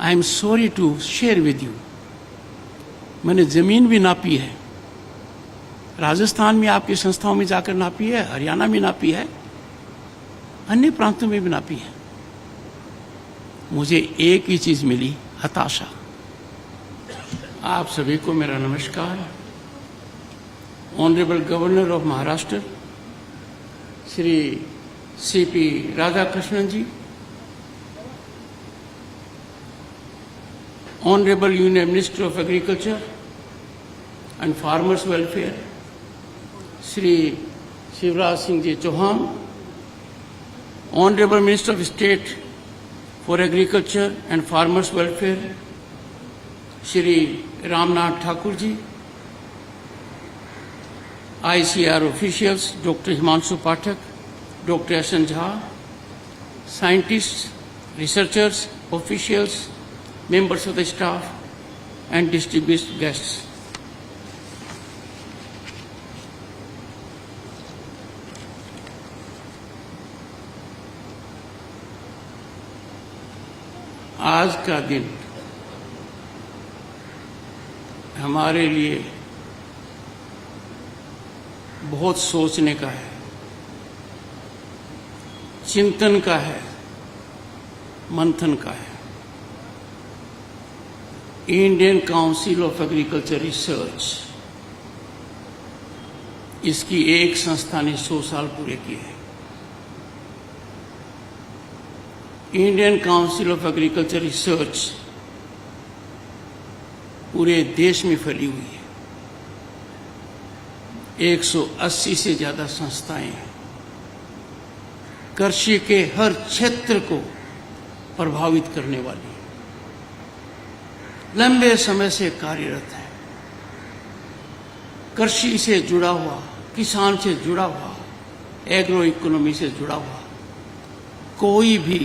I am sorry to share with you, मैंने जमीन भी नापी है, राजस्थान में आपकी संस्थाओं में जाकर नापी है, हरियाणा में नापी है, अन्य प्रांतों में भी नापी है। मुझे एक ही चीज मिली, हताशा। आप सभी को मेरा नमस्कार। Honourable governor of Maharashtra Shri CP Radhakrishnan ji, honourable union minister of agriculture and farmers welfare Shri Shivraj Singh ji Chouhan, honourable minister of state for agriculture and farmers welfare Shri Ramnath Thakur ji, ICAR officials doctor Himanshu Pathak, doctor SN Jha, scientist, researchers, officials, members of the staff and distinguished guests. आज का दिन हमारे लिए बहुत सोचने का है, चिंतन का है, मंथन का है। Indian council of agriculture research, इसकी एक संस्था ने 100 साल पूरे किए हैं। Indian council of agriculture research पूरे देश में फैली हुई है। 180 से ज्यादा संस्थाएं हैं, कृषि के हर क्षेत्र को प्रभावित करने वाली, लंबे समय से कार्यरत है। कृषि से जुड़ा हुआ, किसान से जुड़ा हुआ, एग्रो इकोनॉमी से जुड़ा हुआ कोई भी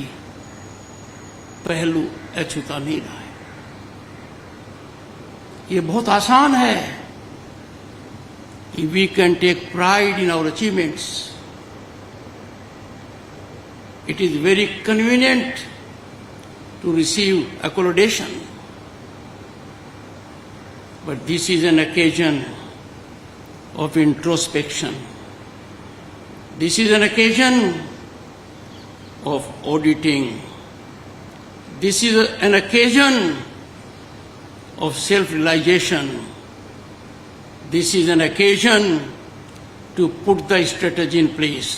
पहलू अछूता नहीं रहा है। ये बहुत आसान है कि we can take pride in our achievements. It is very convenient to receive accommodation, but this is an occasion of introspection. This is an occasion of auditing. This is an occasion of self-realization. This is an occasion to put the strategy in place.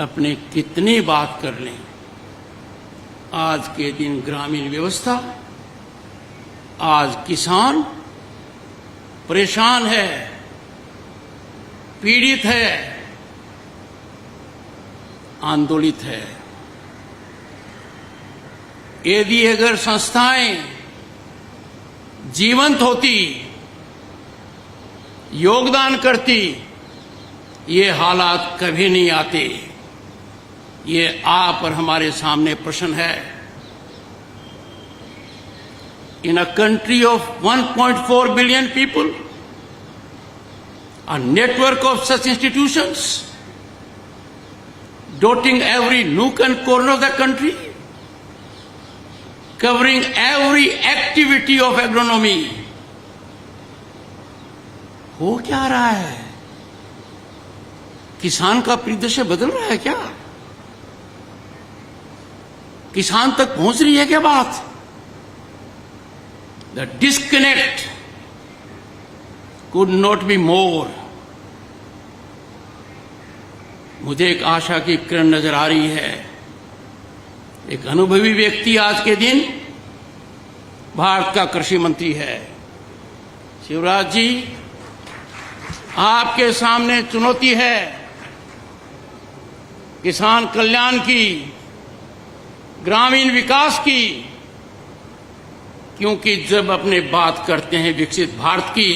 अपने कितनी बात कर लें, आज के दिन ग्रामीण व्यवस्था, आज किसान परेशान है, पीड़ित है, आंदोलित है। यदि अगर संस्थाएं जीवंत होती, योगदान करती, ये हालात कभी नहीं आते। ये आप और हमारे सामने प्रश्न है। In a country of 1.4 billion people, a network of such institutions dotting every nook and corner of the country, covering every activity of agronomy. हो क्या रहा है? किसान का परिदृश्य बदल रहा है क्या? किसान तक पहुंच रही है क्या बात? The disconnect could not be more. मुझे एक आशा की किरण नजर आ रही है। एक अनुभवी व्यक्ति आज के दिन भारत का कृषि मंत्री है। शिवराज जी, आपके सामने चुनौती है किसान कल्याण की, ग्रामीण विकास की, क्योंकि जब अपने बात करते हैं विकसित भारत की,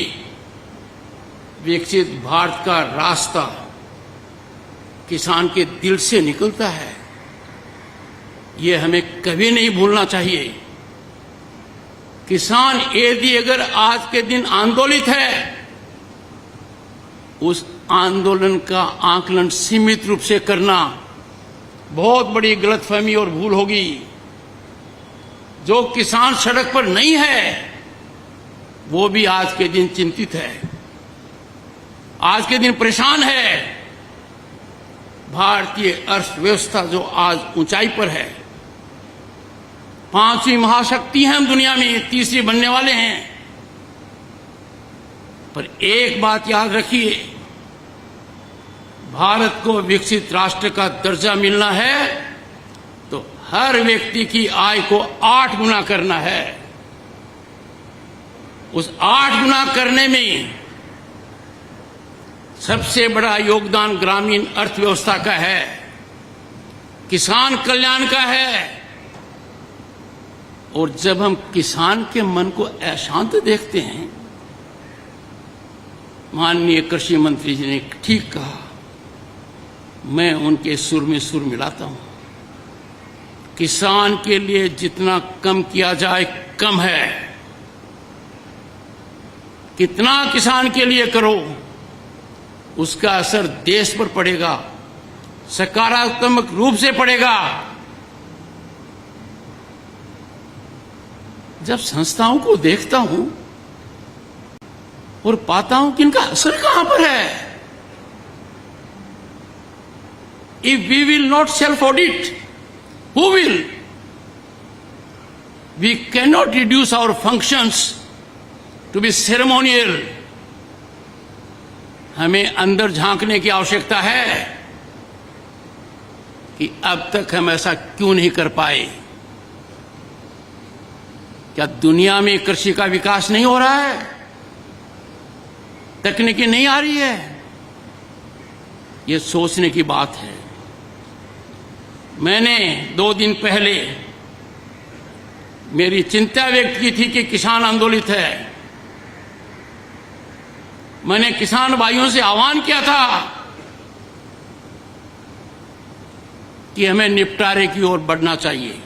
विकसित भारत का रास्ता किसान के दिल से निकलता है। ये हमें कभी नहीं भूलना चाहिए। किसान यदि अगर आज के दिन आंदोलित है, उस आंदोलन का आकलन सीमित रूप से करना बहुत बड़ी गलतफहमी और भूल होगी। जो किसान सड़क पर नहीं है वो भी आज के दिन चिंतित है, आज के दिन परेशान है। भारतीय अर्थव्यवस्था जो आज ऊंचाई पर है, 5वीं महाशक्ति है हम दुनिया में, 3री बनने वाले हैं। पर एक बात याद रखिए, भारत को विकसित राष्ट्र का दर्जा मिलना है तो हर व्यक्ति की आय को 8 गुना करना है। उस 8 गुना करने में सबसे बड़ा योगदान ग्रामीण अर्थव्यवस्था का है, किसान कल्याण का है। और जब हम किसान के मन को अशांत देखते हैं, माननीय कृषि मंत्री जी ने ठीक कहा, मैं उनके सुर में सुर मिलाता हूं। किसान के लिए जितना कम किया जाए कम है। कितना किसान के लिए करो उसका असर देश पर पड़ेगा, सकारात्मक रूप से पड़ेगा। जब संस्थाओं को देखता हूं और पाता हूं कि इनका असर कहां पर है। If we will not self-audit, who will? We cannot reduce our functions to be ceremonial. हमें अंदर झांकने की आवश्यकता है कि अब तक हम ऐसा क्यों नहीं कर पाए। क्या दुनिया में कृषि का विकास नहीं हो रहा है? तकनीकी नहीं आ रही है? ये सोचने की बात है। मैंने 2 दिन पहले मेरी चिंता व्यक्त की थी कि किसान आंदोलित है। मैंने किसान भाइयों से आह्वान किया था कि हमें निपटारे की ओर बढ़ना चाहिए।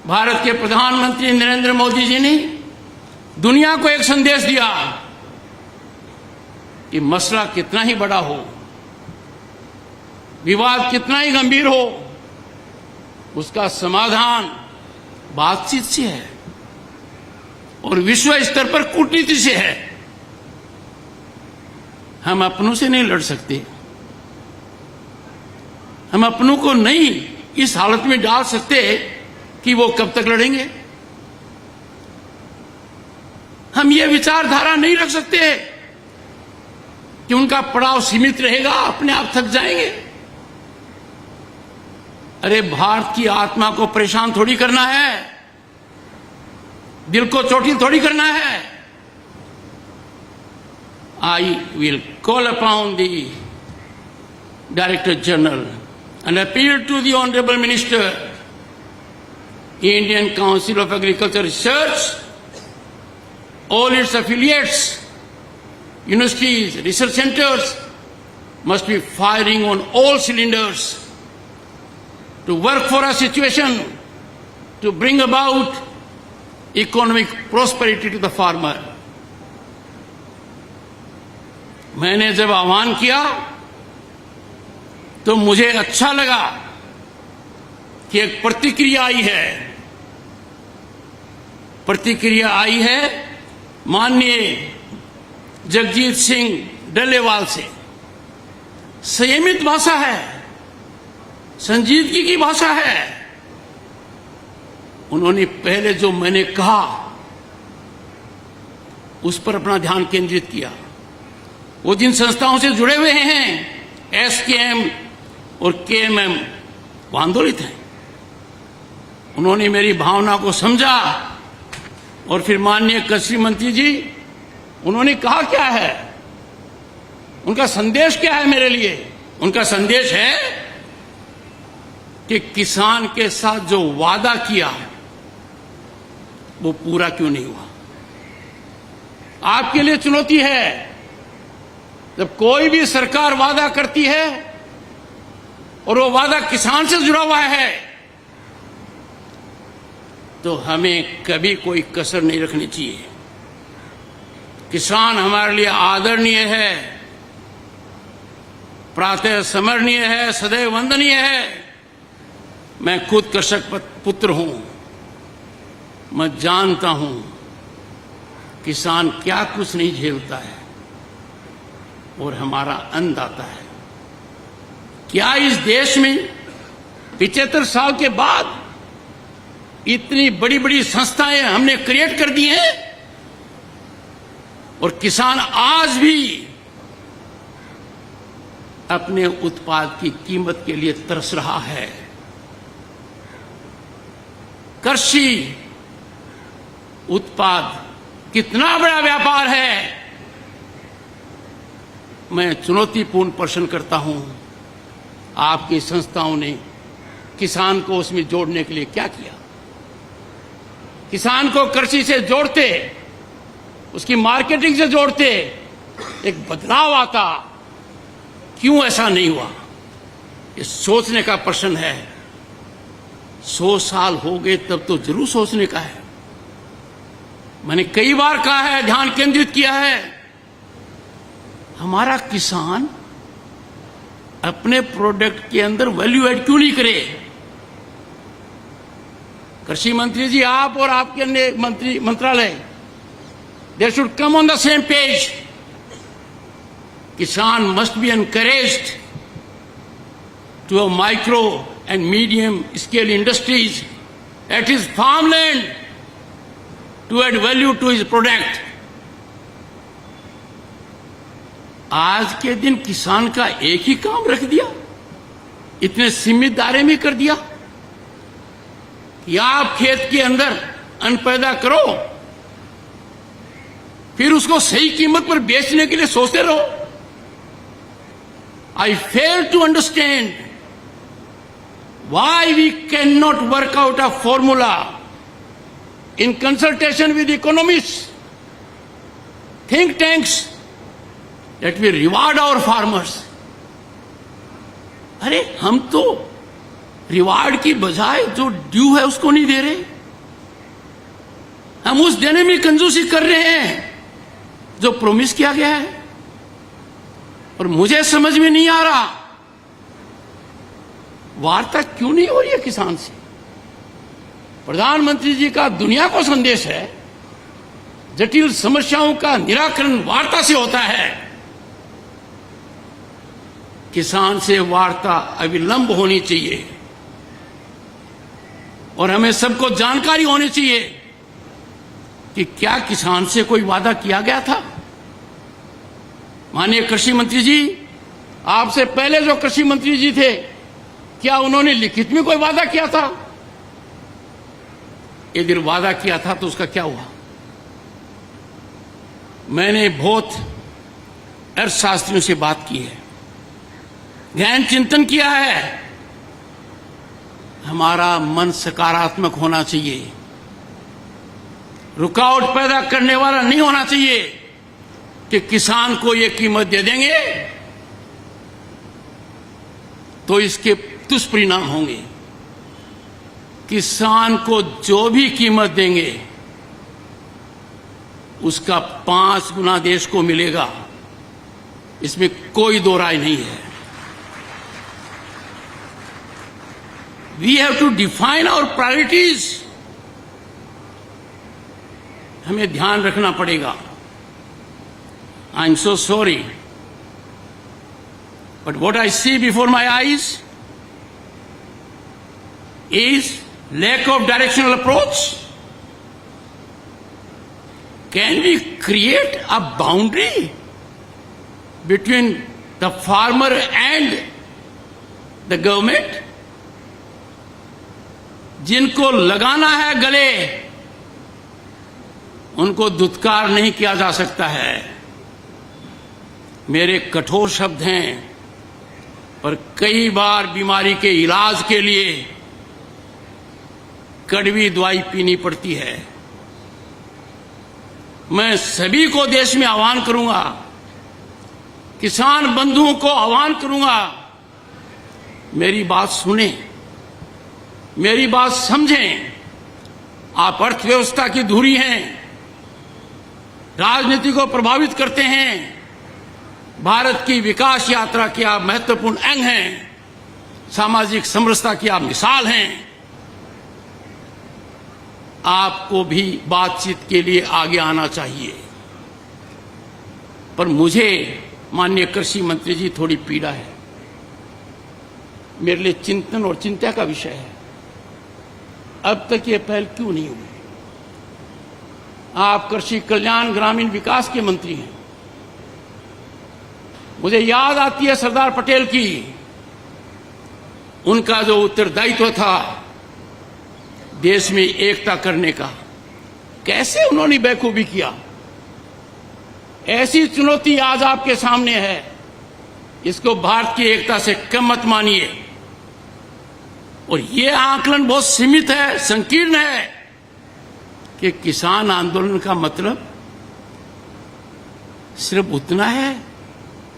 भारत के प्रधानमंत्री नरेंद्र मोदी जी ने दुनिया को एक संदेश दिया कि मसला कितना ही बड़ा हो, विवाद कितना ही गंभीर हो, उसका समाधान बातचीत से है और विश्व स्तर पर कूटनीति से है। हम अपनों से नहीं लड़ सकते, हम अपनों को नहीं इस हालत में डाल सकते कि वो कब तक लड़ेंगे। हम ये विचारधारा नहीं रख सकते कि उनका पड़ाव सीमित रहेगा, अपने आप थक जाएंगे। अरे भारत की आत्मा को परेशान थोड़ी करना है, दिल को चोटिल थोड़ी करना है। I will call upon the Director General and appeal to the Honorable Minister, Indian Council of Agriculture Research, all its affiliates, universities, research centers must be firing on all cylinders to work for a situation to bring about economic prosperity to the farmer. मैंने जब आह्वान किया तो मुझे अच्छा लगा कि एक प्रतिक्रिया आई है। प्रतिक्रिया आई है माननीय जगजीत सिंह डल्लेवाल से। संयमित भाषा है, संजीदगी की भाषा है। उन्होंने पहले जो मैंने कहा उस पर अपना ध्यान केंद्रित किया। वो जिन संस्थाओं से जुड़े हुए हैं, एसकेएम और केएमएम, वो आंदोलित हैं। उन्होंने मेरी भावना को समझा और फिर माननीय कृषि मंत्री जी, उन्होंने कहा क्या है, उनका संदेश क्या है मेरे लिए। उनका संदेश है कि किसान के साथ जो वादा किया वो पूरा क्यों नहीं हुआ। आपके लिए चुनौती है, जब कोई भी सरकार वादा करती है और वो वादा किसान से जुड़ा हुआ है तो हमें कभी कोई कसर नहीं रखनी चाहिए। किसान हमारे लिए आदरणीय है, प्रातः स्मरणीय है, सदैव वंदनीय है। मैं खुद कृषक पुत्र हूं। मैं जानता हूं किसान क्या कुछ नहीं झेलता है और हमारा अन्नदाता है। क्या इस देश में 75 साल के बाद इतनी बड़ी बड़ी संस्थाएं हमने क्रिएट कर दी हैं और किसान आज भी अपने उत्पाद की कीमत के लिए तरस रहा है। कृषि उत्पाद कितना बड़ा व्यापार है। मैं चुनौतीपूर्ण प्रश्न करता हूं, आपकी संस्थाओं ने किसान को उसमें जोड़ने के लिए क्या किया? किसान को कृषि से जोड़ते, उसकी मार्केटिंग से जोड़ते, एक बदलाव आता। क्यों ऐसा नहीं हुआ? ये सोचने का प्रश्न है। 100 साल हो गए तब तो जरूर सोचने का है। मैंने कई बार कहा है, ध्यान केंद्रित किया है, हमारा किसान अपने प्रोडक्ट के अंदर वैल्यू ऐड क्यों नहीं करे? कृषि मंत्री जी, आप और आपके अन्य मंत्रालय, they should come on the same page. किसान must be encouraged to have micro and medium scale industries at his farmland to add value to his product. आज के दिन किसान का एक ही काम रख दिया, इतने सीमित दायरे में कर दिया कि आप खेत के अंदर अन्न पैदा करो, फिर उसको सही कीमत पर बेचने के लिए सोचते रहो। I fail to understand why we cannot work out a formula in consultation with economists, think tanks, that we reward our farmers. अरे हम तो रिवार्ड की बजाय जो ड्यू है उसको नहीं दे रहे, हम उस देने में कंजूसी कर रहे हैं जो प्रॉमिस किया गया है। और मुझे समझ में नहीं आ रहा वार्ता क्यों नहीं हो रही है किसान से। प्रधानमंत्री जी का दुनिया को संदेश है, जटिल समस्याओं का निराकरण वार्ता से होता है। किसान से वार्ता अविलंब होनी चाहिए और हमें सबको जानकारी होनी चाहिए कि क्या किसान से कोई वादा किया गया था। माननीय कृषि मंत्री जी, आपसे पहले जो कृषि मंत्री जी थे, क्या उन्होंने लिखित में कोई वादा किया था? यदि वादा किया था तो उसका क्या हुआ? मैंने बहुत अर्थशास्त्रियों से बात की है, गहन चिंतन किया है। हमारा मन सकारात्मक होना चाहिए, रुकावट पैदा करने वाला नहीं होना चाहिए कि किसान को ये कीमत दे देंगे तो इसके दुष्परिणाम होंगे। किसान को जो भी कीमत देंगे उसका 5 गुना देश को मिलेगा, इसमें कोई दो राय नहीं है। We have to define our priorities. हमें ध्यान रखना पड़ेगा। I am so sorry, but what I see before my eyes is lack of directional approach. Can we create a boundary between the farmer and the government? जिनको लगाना है गले, उनको दुत्कार नहीं किया जा सकता है। मेरे कठोर शब्द हैं, पर कई बार बीमारी के इलाज के लिए कड़वी दवाई पीनी पड़ती है। मैं सभी को देश में आह्वान करूंगा, किसान बंधुओं को आह्वान करूंगा, मेरी बात सुने, मेरी बात समझें। आप अर्थव्यवस्था की धुरी हैं, राजनीति को प्रभावित करते हैं, भारत की विकास यात्रा के आप महत्वपूर्ण अंग हैं, सामाजिक समरसता की आप मिसाल हैं। आपको भी बातचीत के लिए आगे आना चाहिए। पर मुझे माननीय कृषि मंत्री जी थोड़ी पीड़ा है, मेरे लिए चिंतन और चिंता का विषय है। अब तक ये पहल क्यों नहीं हुई? आप कृषि कल्याण ग्रामीण विकास के मंत्री हैं। मुझे याद आती है सरदार पटेल की, उनका जो उत्तरदायित्व था देश में एकता करने का, कैसे उन्होंने बेखूबी किया। ऐसी चुनौती आज आपके सामने है, इसको भारत की एकता से कम मत मानिए। और ये आकलन बहुत सीमित है, संकीर्ण है कि किसान आंदोलन का मतलब सिर्फ उतना है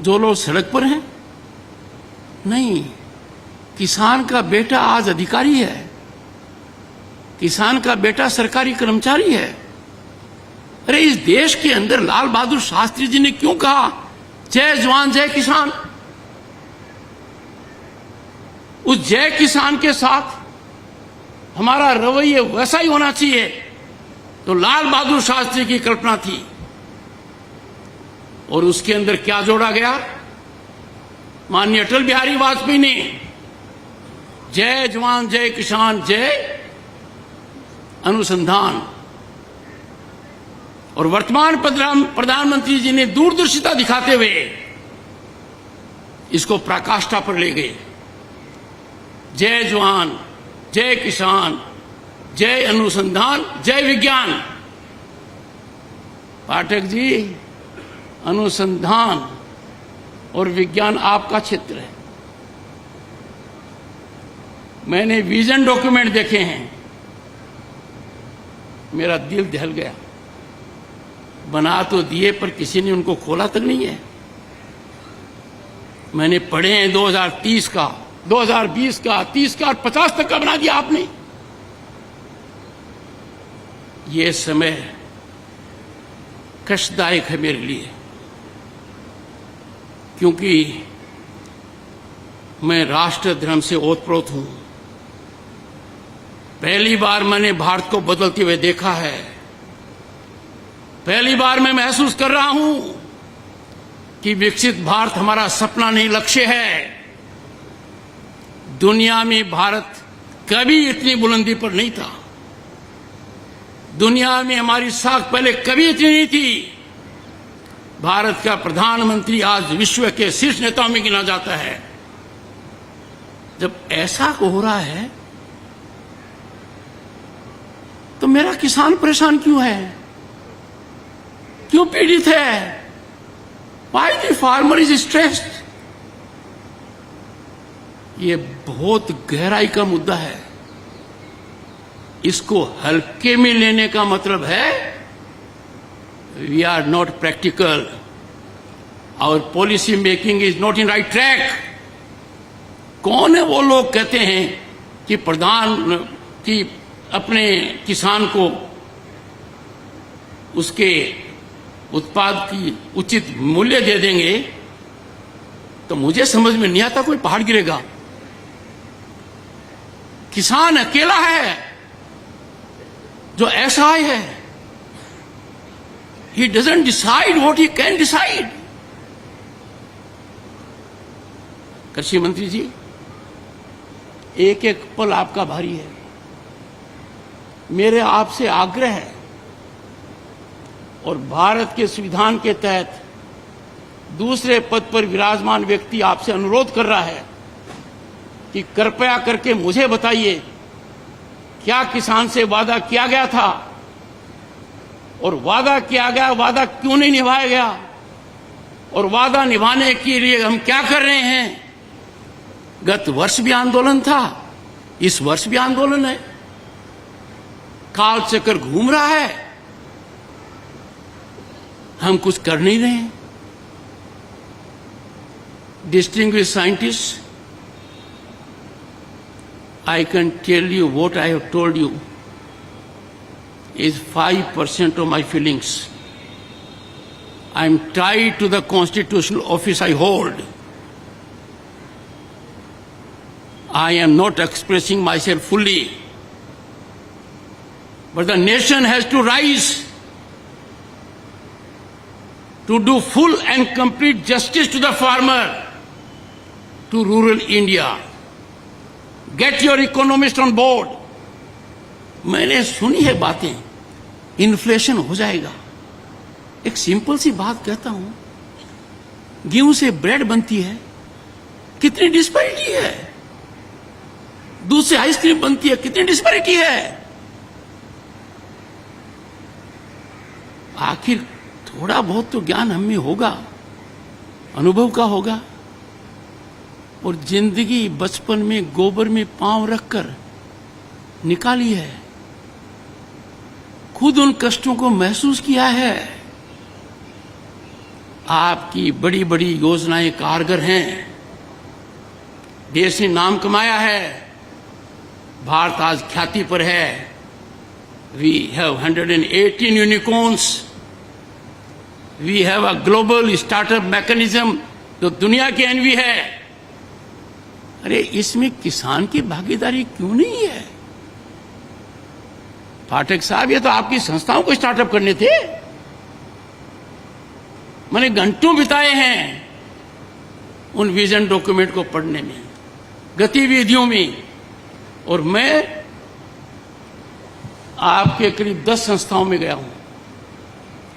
जो लोग सड़क पर हैं। नहीं, किसान का बेटा आज अधिकारी है, किसान का बेटा सरकारी कर्मचारी है। अरे इस देश के अंदर लाल बहादुर शास्त्री जी ने क्यों कहा जय जवान जय किसान? उस जय किसान के साथ हमारा रवैया वैसा ही होना चाहिए तो लाल बहादुर शास्त्री की कल्पना थी। और उसके अंदर क्या जोड़ा गया? माननीय अटल बिहारी वाजपेयी ने जय जवान जय किसान जय अनुसंधान, और वर्तमान प्रधानमंत्री जी ने दूरदर्शिता दिखाते हुए इसको पराकाष्ठा पर ले गए। जय जवान जय किसान जय अनुसंधान जय विज्ञान। पाठक जी, अनुसंधान और विज्ञान आपका क्षेत्र है। मैंने विजन डॉक्यूमेंट देखे हैं, मेरा दिल दहल गया। बना तो दिए पर किसी ने उनको खोला तक नहीं है। मैंने पढ़े हैं 2030 का, 2020 का, 30 का और 50 तक का बना दिया आपने। ये समय कष्टदायक है मेरे लिए, क्योंकि मैं राष्ट्र धर्म से ओतप्रोत हूं। पहली बार मैंने भारत को बदलते हुए देखा है। पहली बार मैं महसूस कर रहा हूं कि विकसित भारत हमारा सपना नहीं, लक्ष्य है। दुनिया में भारत कभी इतनी बुलंदी पर नहीं था। दुनिया में हमारी साख पहले कभी इतनी नहीं थी। भारत का प्रधानमंत्री आज विश्व के शीर्ष नेताओं में गिना जाता है। जब ऐसा हो रहा है तो मेरा किसान परेशान क्यों है, क्यों पीड़ित है? Why the farmer is stressed? ये बहुत गहराई का मुद्दा है। इसको हल्के में लेने का मतलब है we are not practical, our policy making is not in right track. कौन है वो लोग कहते हैं कि प्रधान की अपने किसान को उसके उत्पाद की उचित मूल्य दे देंगे? तो मुझे समझ में नहीं आता कोई पहाड़ गिरेगा। किसान अकेला है जो ऐसा है, he doesn't decide what he can decide। कृषि मंत्री जी, एक एक पल आपका भारी है। मेरे आपसे आग्रह है और भारत के संविधान के तहत दूसरे पद पर विराजमान व्यक्ति आपसे अनुरोध कर रहा है कि कृपया करके मुझे बताइए क्या किसान से वादा किया गया था, और वादा किया गया वादा क्यों नहीं निभाया गया, और वादा निभाने के लिए हम क्या कर रहे हैं। गत वर्ष भी आंदोलन था, इस वर्ष भी आंदोलन है। काल चक्कर घूम रहा है, हम कुछ कर नहीं रहे हैं। Distinguished scientist, I can tell you what I have told you is 5% of my feelings. I am tied to the constitutional office I hold. I am not expressing myself fully. but the nation has to rise to do full and complete justice to the farmer, to rural India. Get your economists on board. मैंने सुनी है बातें, inflation हो जाएगा। एक simple सी बात कहता हूं, गेहूं से ब्रेड बनती है, कितनी डिस्पैरिटी है। दूध से आइसक्रीम बनती है, कितनी डिस्पैरिटी है। आखिर थोड़ा बहुत तो ज्ञान हम में होगा, अनुभव का होगा। और जिंदगी बचपन में गोबर में पांव रखकर निकाली है, खुद उन कष्टों को महसूस किया है। आपकी बड़ी बड़ी योजनाएं कारगर हैं, देश ने नाम कमाया है, भारत आज ख्याति पर है। We have 118 unicorns, we have a global startup mechanism जो दुनिया की एनवी है। अरे इसमें किसान की भागीदारी क्यों नहीं है? पाठक साहब, ये तो आपकी संस्थाओं को स्टार्टअप करने थे। मैंने घंटों बिताए हैं उन विजन डॉक्यूमेंट को पढ़ने में, गतिविधियों में। और मैं आपके करीब 10 संस्थाओं में गया हूं।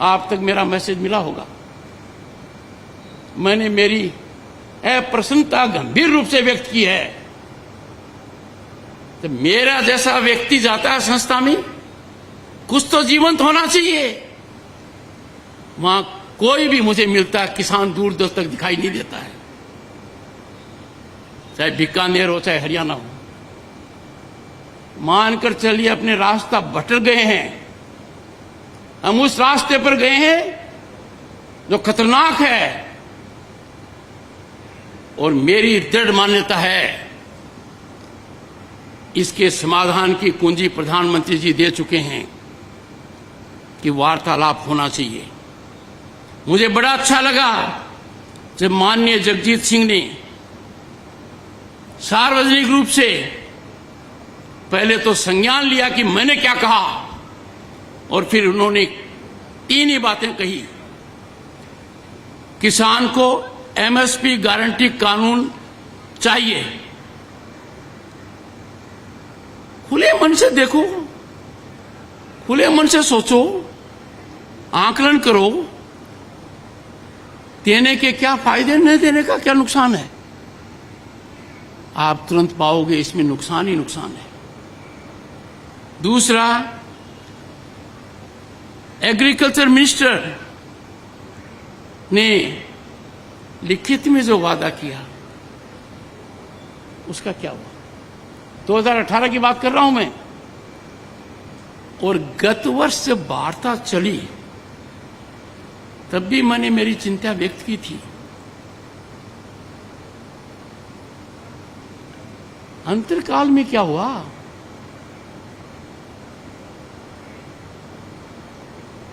आप तक मेरा मैसेज मिला होगा। मैंने मेरी अप्रसन्नता गंभीर रूप से व्यक्त की है। तो मेरा जैसा व्यक्ति जाता है संस्था में, कुछ तो जीवंत होना चाहिए। वहां कोई भी मुझे मिलता है, किसान दूर दूर तक दिखाई नहीं देता है, चाहे बीकानेर हो चाहे हरियाणा हो। मानकर चलिए अपने रास्ता भटक गए हैं, हम उस रास्ते पर गए हैं जो खतरनाक है। और मेरी दृढ़ मान्यता है इसके समाधान की कुंजी प्रधानमंत्री जी दे चुके हैं कि वार्तालाप होना चाहिए। मुझे बड़ा अच्छा लगा जब माननीय जगजीत सिंह ने सार्वजनिक रूप से पहले तो संज्ञान लिया कि मैंने क्या कहा, और फिर उन्होंने 3 ही बातें कही। किसान को एमएसपी गारंटी कानून चाहिए। खुले मन से देखो, खुले मन से सोचो, आकलन करो, देने के क्या फायदे, नहीं देने का क्या नुकसान है। आप तुरंत पाओगे इसमें नुकसान ही नुकसान है। दूसरा, एग्रीकल्चर मिनिस्टर ने लिखित में जो वादा किया उसका क्या हुआ? 2018 की बात कर रहा हूं मैं। और गत वर्ष जब वार्ता चली तब भी मैंने मेरी चिंता व्यक्त की थी। अंतरकाल में क्या हुआ?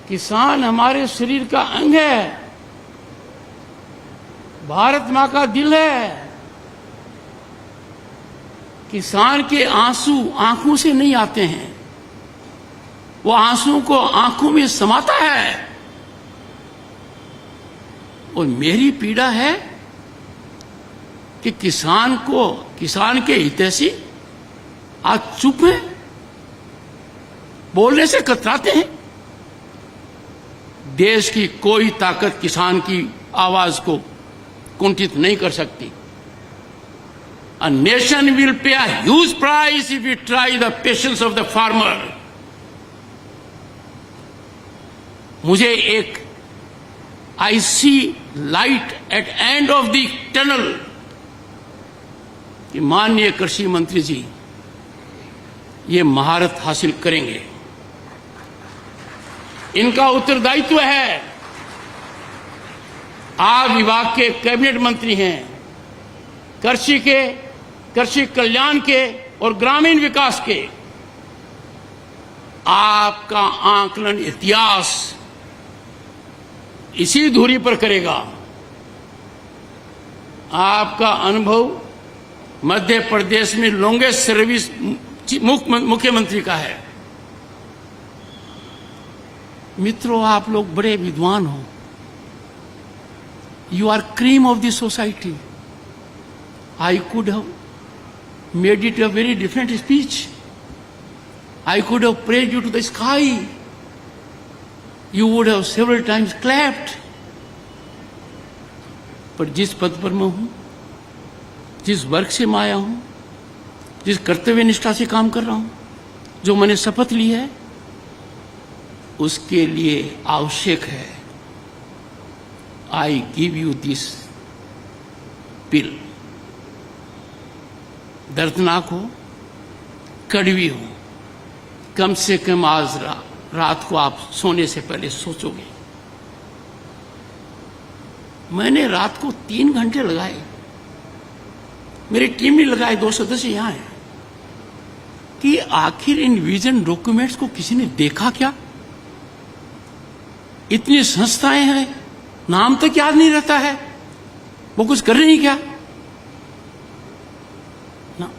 किसान हमारे शरीर का अंग है, भारत मां का दिल है। किसान के आंसू आंखों से नहीं आते हैं, वो आंसुओं को आंखों में समाता है। और मेरी पीड़ा है कि किसान के हितैषी आज चुप है, बोलने से कतराते हैं। देश की कोई ताकत किसान की आवाज को कुंठित नहीं कर सकती। A nation will pay a huge price if we try the patience of the farmer. मुझे एक I see light at end of the tunnel कि माननीय कृषि मंत्री जी ये महारत हासिल करेंगे। इनका उत्तरदायित्व है। आप विभाग के कैबिनेट मंत्री हैं, कृषि कल्याण के और ग्रामीण विकास के। आपका आकलन इतिहास इसी धुरी पर करेगा। आपका अनुभव मध्य प्रदेश में लॉन्गेस्ट सर्विस मुख्यमंत्री का है। मित्रों, आप लोग बड़े विद्वान हो. You are cream of the society. I could have made it a very different speech. I could have praised you to the sky. You would have several times clapped. पर जिस पद पर मैं हूं, जिस वर्ग से मैं आया हूं, जिस कर्तव्य निष्ठा से काम कर रहा हूं, जो मैंने शपथ ली है, उसके लिए आवश्यक है I give you this pill. दर्दनाक हो, कड़वी हो, कम से कम आज रात को आप सोने से पहले सोचोगे. मैंने रात को 3 घंटे लगाए. मेरी टीम ने लगाए, 2 सदस्य यहां हैं, कि आखिर इन विजन डॉक्यूमेंट्स को किसी ने देखा क्या? इतनी संस्थाएं हैं, नाम तक याद नहीं रहता है. वो कुछ कर रही क्या? ना.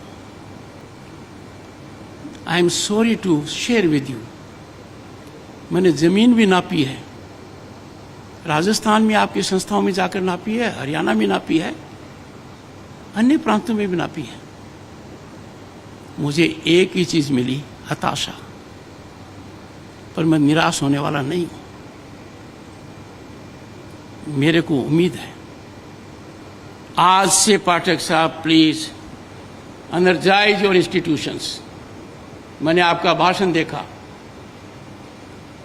I am sorry to share with you, मैंने जमीन भी नापी है. राजस्थान में आपकी संस्थाओं में जाकर नापी है, हरियाणा में नापी है, अन्य प्रांतों में भी नापी है. मुझे एक ही चीज मिली, हताशा. पर मैं निराश होने वाला नहीं हूं. मेरे को उम्मीद है आज से पाठक साहब प्लीज एनर्जाइज योर इंस्टीट्यूशंस. मैंने आपका भाषण देखा,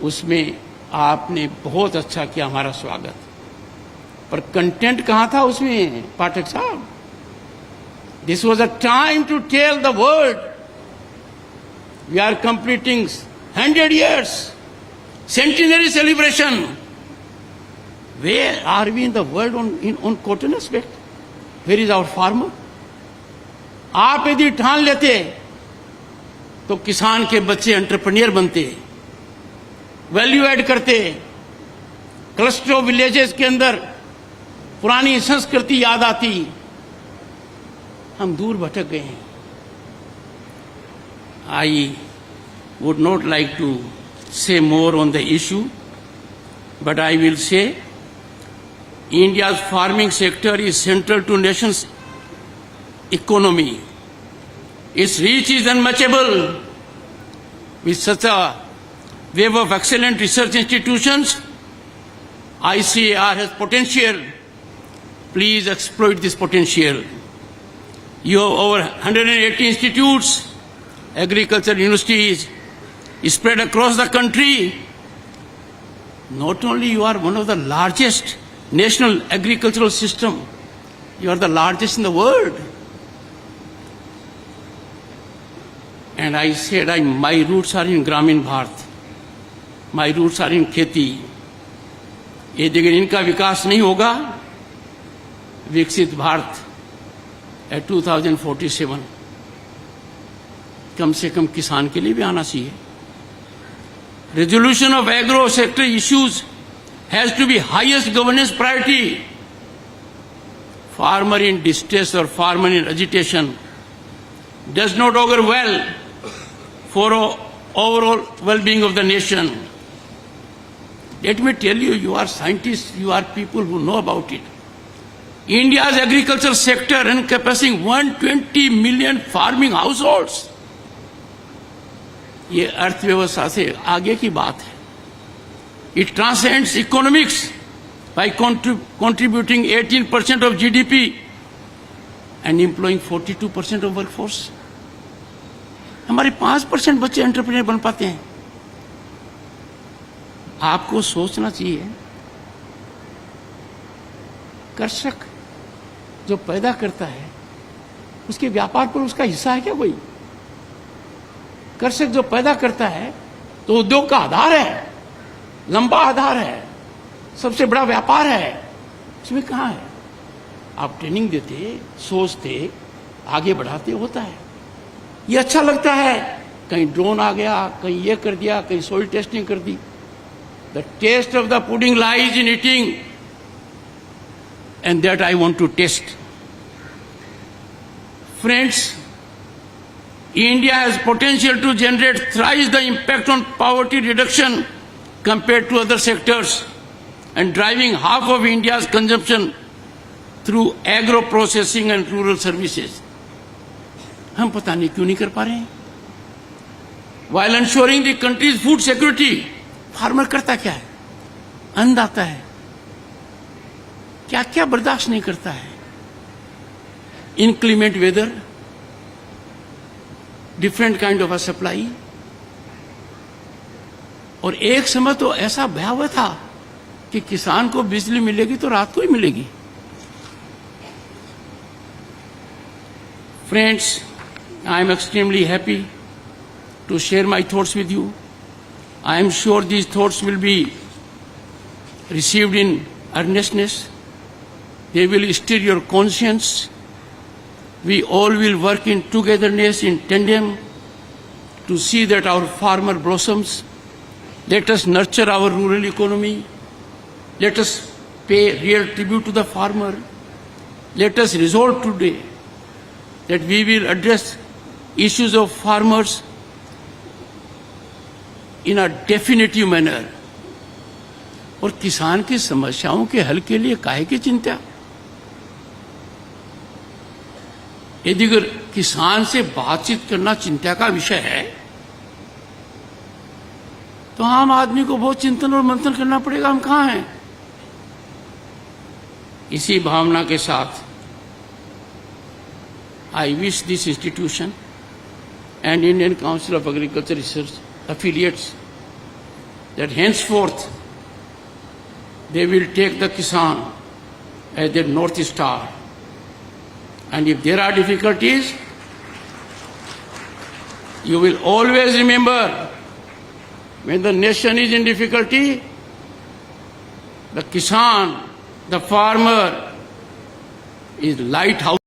उसमें आपने बहुत अच्छा किया हमारा स्वागत. पर कंटेंट कहां था उसमें पाठक साहब? This was a time to tell the world we are completing 100 years centenary celebration. Where are we in the world on cotton aspect? Where is our farmer? आप यदि ठान लेते तो किसान के बच्चे एंटरप्रेन्योर बनते, वैल्यू ऐड करते, क्लस्टर ऑफ विलेजेस के अंदर पुरानी संस्कृति याद आती. हम दूर भटक गए हैं. I would not like to say more on the issue, but I will say India's farming sector is central to nation's economy. Its reach is unmatchable. With such a wave of excellent research institutions, ICAR has potential. Please exploit this potential. You have over 180 institutes, agricultural universities spread across the country. Not only you are one of the largest national agricultural system, you are the largest in the world. And I said, my roots are in Gramin Bharat. My roots are in खेती. ये जगह इनका विकास नहीं होगा, विकसित Bharat at 2047 कम से कम किसान के लिए भी आना चाहिए. Resolution of agro sector issues has to be highest governance priority. Farmer in distress or farmer in agitation does not augur well for overall well-being of the nation. Let me tell you, you are scientists, you are people who know about it. India's agriculture sector encompassing 120 million farming households. ये अर्थव्यवस्था से आगे की बात है. It transcends economics by contributing 18% of GDP and employing 42% of workforce. हमारे 5% बच्चे entrepreneur बन पाते हैं. आपको सोचना चाहिए, कृषक जो पैदा करता है उसके व्यापार पर उसका हिस्सा है क्या कोई? कृषक जो पैदा करता है तो उद्योग का आधार है, लंबा आधार है, सबसे बड़ा व्यापार है. इसमें कहां है? आप ट्रेनिंग देते, सोचते, आगे बढ़ाते, होता है. ये अच्छा लगता है, कहीं ड्रोन आ गया, कहीं ये कर दिया, कहीं सोइल टेस्टिंग कर दी. The test of the pudding lies in eating, and that I want to test. Friends, India has potential to generate thrice the impact on poverty reduction compared to other sectors and driving half of India's consumption through agro processing and rural services. हम पता नहीं क्यों नहीं कर पा रहे हैं. While ensuring the country's food security, farmer करता क्या है? अन्नदाता है. क्या क्या बर्दाश्त नहीं करता है. Inclement weather, different kind of a supply. और एक समय तो ऐसा भयावह था कि किसान को बिजली मिलेगी तो रात को ही मिलेगी. Friends, I am extremely happy to share my thoughts with you. I am sure these thoughts will be received in earnestness. They will stir your conscience. We all will work in togetherness, in tandem, to see that our farmer blossoms. Let us nurture our rural economy. Let us pay real tribute to the farmer. Let us resolve today that we will address issues of farmers in a definitive manner. और किसान की समस्याओं के हल के लिए काहे की चिंता? यदि अगर किसान से बातचीत करना चिंता का विषय है तो आम आदमी को बहुत चिंतन और मंथन करना पड़ेगा. हम कहां हैं? इसी भावना के साथ I wish this institution and Indian Council of Agriculture Research affiliates that henceforth they will take the Kisan as their North Star. And if there are difficulties, you will always remember when the nation is in difficulty, the Kisan, the farmer, is lighthouse.